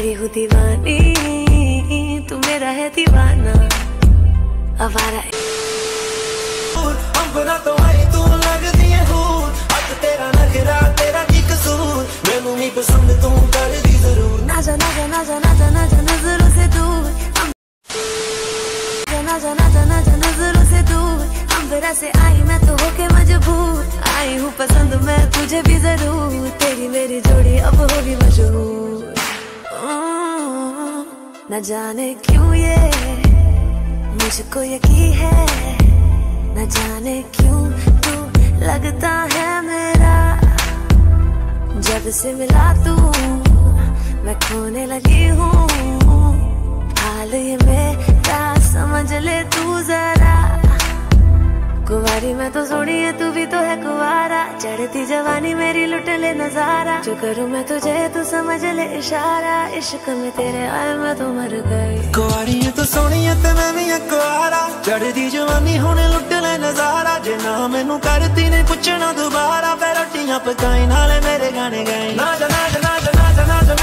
तेरी हूँ दीवानी, तू मेरा है दीवाना आवारा। अंबरा तो आई तू लगदी है हूर, अज तेरा नखरा तेरा की कसूर, मैनू नहीं पसंद तू कर दी जरूर। ना जा ना जा ना जा ना जा ना जा नजरों से दूर, ना जा ना जा ना जा नजरों से दूर। अंबरा से आई मैं तो होके मजबूर, आई हूँ पसंद मैं तुझे भी जरूर, तेरी मेरी जोड़ी अब होगी मशहूर। न जाने क्यों ये मुझको यकीन है, न जाने क्यों तू लगता है मेरा। जब से मिला तू मैं खोने लगी हूँ, हाल ये मेरा समझ ले तू जरा। कुंवारी मैं तो सोनी है तू भी तो है कुंवारा, चढ़ती जवानी मेरी लुट ले नजारा। जो करूँ मैं तुझे तू समझ ले इशारा, इश्क में तेरे आए मैं तो मर गई। कुंवारी है तो सोनी है ते मैं भी है कुंवारा, चढ़ती जवानी होने लुट ले नजारा। जे ना मैनू करती ने पूछना दोबारा, फिर रोटियां पकाई नाले मेरे गाने गाए। ना जा ना जा ना जा ना जा ना जा